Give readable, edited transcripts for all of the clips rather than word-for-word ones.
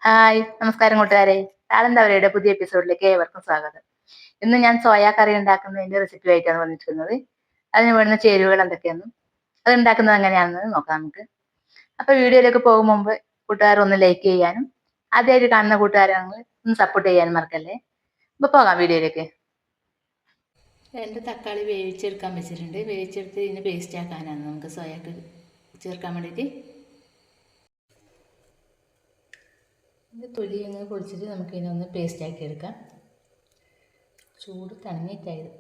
Hi നമസ്കാരം കൂട്ടുകാരെ. താളന്തവരയുടെ പുതിയ എപ്പിസോഡിലേക്ക് ഏവർക്കും സ്വാഗതം. ഇന്ന് ഞാൻ സോയാ കറി ഉണ്ടാക്കുന്നതിന്റെ റെസിപ്പി ആയിട്ടാണ് വന്നിരിക്കുന്നത്. അതിന് വേണ്ടുന്ന ചേരുവകൾ എന്തൊക്കെയാണെന്നും അത് ഉണ്ടാക്കുന്നത് എങ്ങനെയാണെന്ന് നോക്കാം നമുക്ക്. അപ്പൊ വീഡിയോയിലേക്ക് പോകും മുമ്പ് കൂട്ടുകാർ ഒന്ന് ലൈക്ക് ചെയ്യാനും ആദ്യമായിട്ട് കാണുന്ന കൂട്ടുകാരാണെങ്കിൽ ഒന്ന് സപ്പോർട്ട് ചെയ്യാനും മറക്കല്ലേ. അപ്പൊ പോകാം വീഡിയോയിലേക്ക്. രണ്ട് തക്കാളി വേവിച്ചെടുക്കാൻ വെച്ചിട്ടുണ്ട്. വേവിച്ചെടുത്ത് ഇതിന് പേസ്റ്റ് ആക്കാനാണ് നമുക്ക് സോയാക്ക് ചേർക്കാൻ വേണ്ടിയിട്ട്. ഇത് തൊലി അങ്ങ് പൊളിച്ചിട്ട് നമുക്ക് ഇതിനൊന്ന് പേസ്റ്റ് ആക്കി എടുക്കാം. ചൂട് തണിഞ്ഞിട്ടായത്.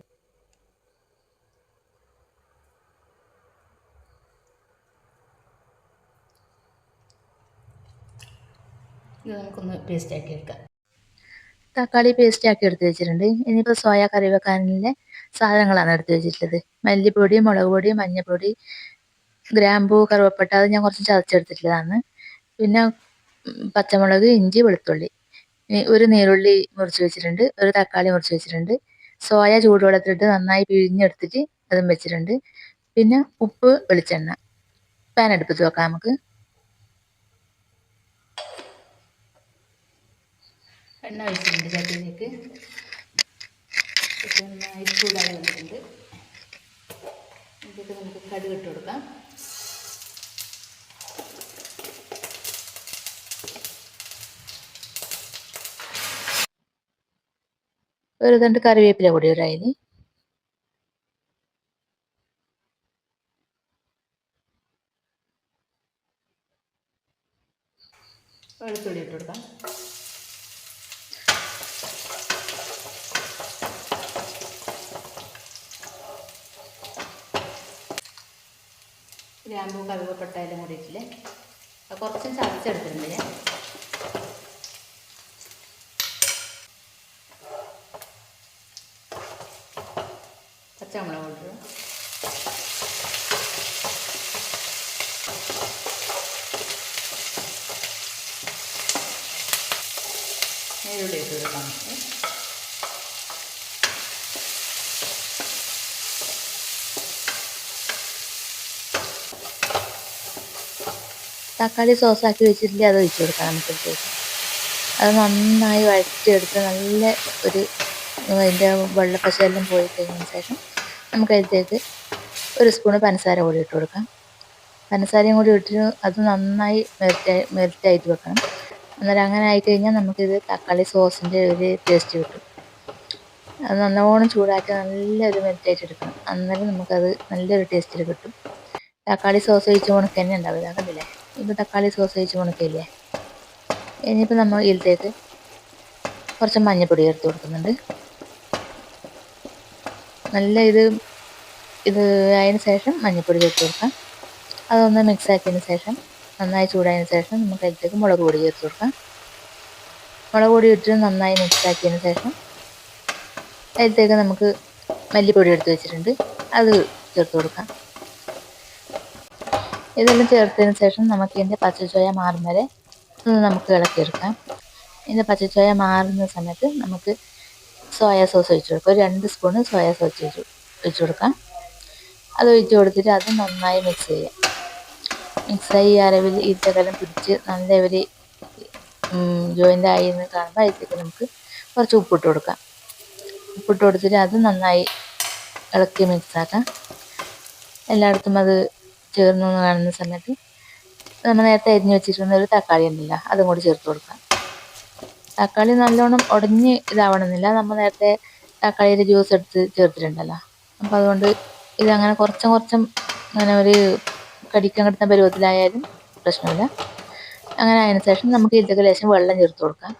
ഇത് നമുക്കൊന്ന് പേസ്റ്റ് ആക്കി എടുക്കാം. തക്കാളി പേസ്റ്റ് ആക്കി എടുത്ത് വെച്ചിട്ടുണ്ട്. ഇനിയിപ്പോൾ സോയ കറി വെക്കാനുള്ള സാധനങ്ങളാണ് എടുത്ത് വെച്ചിട്ടുള്ളത്. മല്ലിപ്പൊടി, മുളക് പൊടി, മഞ്ഞൾപ്പൊടി, ഗ്രാമ്പൂ, കറുവപ്പട്ട, അത് ഞാൻ കുറച്ച് ചതച്ചെടുത്തിട്ടുള്ളതാണ്. പിന്നെ പച്ചമുളക്, ഇഞ്ചി, വെളുത്തുള്ളി, ഒരു നീരുള്ളി മുറിച്ച് വെച്ചിട്ടുണ്ട്, ഒരു തക്കാളി മുറിച്ച് വെച്ചിട്ടുണ്ട്. സോയ ചൂടുവെള്ളത്തിലിട്ട് നന്നായി പിഴിഞ്ഞെടുത്തിട്ട് അതും വെച്ചിട്ടുണ്ട്. പിന്നെ ഉപ്പ്, വെളിച്ചെണ്ണ. പാൻ അടുപ്പത്ത് വെക്കാം നമുക്ക്. എണ്ണ ഒഴിച്ചിട്ടുണ്ട് ചട്ടിയിലേക്ക്. നന്നായി ചൂടായി വന്നിട്ടുണ്ട്. ഇതിലേക്ക് നമുക്ക് കടുക് ഇട്ട് കൊടുക്കാം. ഒരു തണ്ട് കറിവേപ്പില കൂടി ഒരു അതിൽ. വെളുത്തുള്ളി ഇട്ട് കൊടുക്കാം. ഗ്രാമ്പൂ, കറുവപ്പട്ട എല്ലാം കൂടി ഇട്ടില്ലേ. കുറച്ച് ചതച്ചെടുത്തിട്ടുണ്ട് ഞാൻ. പച്ചമുളക് ഇട്ടു. നീരുള്ളി ഇട്ട് കൊടുക്കാം നമുക്ക്. തക്കാളി സോസാക്കി വെച്ചിട്ടില്ലേ, അത് ഒഴിച്ച് കൊടുക്കാം നമുക്ക്. അത് നന്നായി വഴറ്റിയെടുത്ത് നല്ല ഒരു അതിൻ്റെ വെള്ളപ്പശയെല്ലാം പോയി കഴിഞ്ഞതിന് ശേഷം നമുക്ക് അതിലേക്ക് ഒരു സ്പൂണ് പഞ്ചസാര കൂടി ഇട്ട് കൊടുക്കാം. പഞ്ചസാരയും കൂടി ഇട്ടിട്ട് അത് നന്നായി മെൽറ്റായിട്ട് വെക്കണം. അന്നേരം അങ്ങനെ ആയിക്കഴിഞ്ഞാൽ നമുക്കിത് തക്കാളി സോസിൻ്റെ ഒരു ടേസ്റ്റ് കിട്ടും. അത് നല്ലോണം ചൂടാക്കി നല്ലൊരു മെൽറ്റായിട്ട് എടുക്കണം. അന്നേരം നമുക്കത് നല്ലൊരു ടേസ്റ്റിൽ കിട്ടും. തക്കാളി സോസ് ഒഴിച്ച് ഉണക്ക തന്നെ ഉണ്ടാവില്ല, കണ്ടില്ലേ. ഇപ്പോൾ തക്കാളി സോസ് ഒഴിച്ച് ഉണക്കില്ലേ. ഇനിയിപ്പോൾ നമ്മൾ ഇതിലേക്ക് കുറച്ച് മഞ്ഞൾപ്പൊടി ചേർത്ത് കൊടുക്കുന്നുണ്ട്. നല്ല ഇത് അതിന് ശേഷം മഞ്ഞൾപ്പൊടി ചേർത്ത് കൊടുക്കാം. അതൊന്ന് മിക്സ് ആക്കിയതിന് ശേഷം നന്നായി ചൂടായതിന് ശേഷം നമുക്ക് അതിലേക്ക് മുളക് പൊടി ചേർത്ത് കൊടുക്കാം. മുളക് പൊടി ഇട്ട് നന്നായി മിക്സ് ആക്കിയതിന് ശേഷം അതിലേക്ക് നമുക്ക് മല്ലിപ്പൊടി എടുത്ത് വെച്ചിട്ടുണ്ട്, അത് ചേർത്ത് കൊടുക്കാം. ഇതെല്ലാം ചേർത്തതിന് ശേഷം നമുക്ക് ഇതിൻ്റെ പച്ചച്ചോയ മാറും വരെ നമുക്ക് ഇളക്കിയെടുക്കാം. ഇതിൻ്റെ പച്ചച്ചോയ മാറുന്ന സമയത്ത് നമുക്ക് സോയാ സോസ് ഒഴിച്ച് കൊടുക്കാം. ഒരു 2 സ്പൂണ് സോയാ സോസ് ഒഴിച്ച് കൊടുക്കാം. അത് ഒഴിച്ച് കൊടുത്തിട്ട് അത് നന്നായി മിക്സ് ചെയ്യാം. മിക്സായി അരവിൽ ഈ ശകലം പിടിച്ച് നല്ല ഒരു ജോയിൻ്റ് ആയി എന്ന് കാണുമ്പോൾ അതിലേക്ക് നമുക്ക് കുറച്ച് ഉപ്പിട്ട് കൊടുക്കാം. ഉപ്പിട്ട് കൊടുത്തിട്ട് അത് നന്നായി ഇളക്കി മിക്സാക്കാം. എല്ലായിടത്തും അത് ചേർന്ന് കാണുന്ന സമയത്ത് നമ്മൾ നേരത്തെ അരിഞ്ഞ് വെച്ചിരുന്ന ഒരു തക്കാളി ഉണ്ടല്ല, അതും കൂടി ചേർത്ത് കൊടുക്കാം. തക്കാളി നല്ലോണം ഉടഞ്ഞ് ഇതാവണമെന്നില്ല, നമ്മൾ നേരത്തെ തക്കാളിയുടെ ജ്യൂസ് എടുത്ത് ചേർത്തിട്ടുണ്ടല്ലോ. അപ്പോൾ അതുകൊണ്ട് ഇതങ്ങനെ കുറച്ചും അങ്ങനെ ഒരു കടിക്കാൻ കിട്ടുന്ന പരുവത്തിലായാലും പ്രശ്നമില്ല. അങ്ങനെ അതിന് ശേഷം നമുക്ക് ഇതിലേക്ക് ലേശം വെള്ളം ചേർത്ത് കൊടുക്കാം.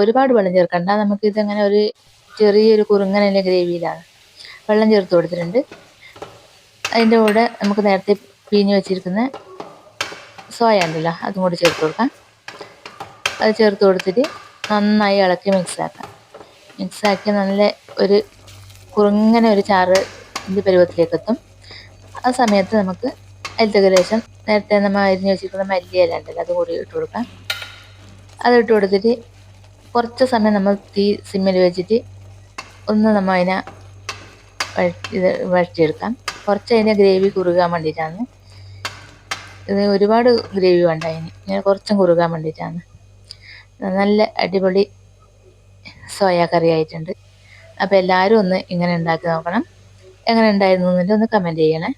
ഒരുപാട് വെള്ളം ചേർക്കണ്ട, നമുക്കിതങ്ങനെ ഒരു ചെറിയൊരു കുറുങ്ങനല്ലേ ഗ്രേവിയിലാണ്. വെള്ളം ചേർത്ത് കൊടുത്തിട്ടുണ്ട്. അതിൻ്റെ കൂടെ നമുക്ക് നേരത്തെ പിഴിഞ്ഞ് വെച്ചിരിക്കുന്ന സോയ ഉണ്ടല്ലോ, അതും കൂടി ചേർത്ത് കൊടുക്കാം. അത് ചേർത്ത് കൊടുത്തിട്ട് നന്നായി ഇളക്കി മിക്സാക്കി നല്ല ഒരു കുറുങ്ങനെ ഒരു ചാറ് ഇതിൻ്റെ പരുവത്തിലേക്ക് എത്തും. ആ സമയത്ത് നമുക്ക് അതിലേക്ക് ലേശം നേരത്തെ നമ്മൾ അരിഞ്ഞ് വെച്ചിരിക്കുന്ന മല്ലിയില ഉണ്ടല്ലോ, അത് കൂടി ഇട്ട് കൊടുക്കാം. അതിട്ട് കൊടുത്തിട്ട് കുറച്ച് സമയം നമ്മൾ തീ സിമ്മിൽ വെച്ചിട്ട് ഒന്ന് നമ്മൾ അതിനെ വഴറ്റിയെടുക്കാം. കുറച്ച് അതിൻ്റെ ഗ്രേവി കുറുകാൻ വേണ്ടിയിട്ടാണ്. ഇത് ഒരുപാട് ഗ്രേവി വേണ്ട, ഇങ്ങനെ കുറച്ചും കുറുകാൻ വേണ്ടിയിട്ടാണ്. നല്ല അടിപൊളി സോയ കറി ആയിട്ടുണ്ട്. അപ്പോൾ എല്ലാവരും ഒന്ന് ഇങ്ങനെ ഉണ്ടാക്കി നോക്കണം. എങ്ങനെ ഉണ്ടായിരുന്നു എന്നിട്ട് ഒന്ന് കമൻറ്റ് ചെയ്യണേ.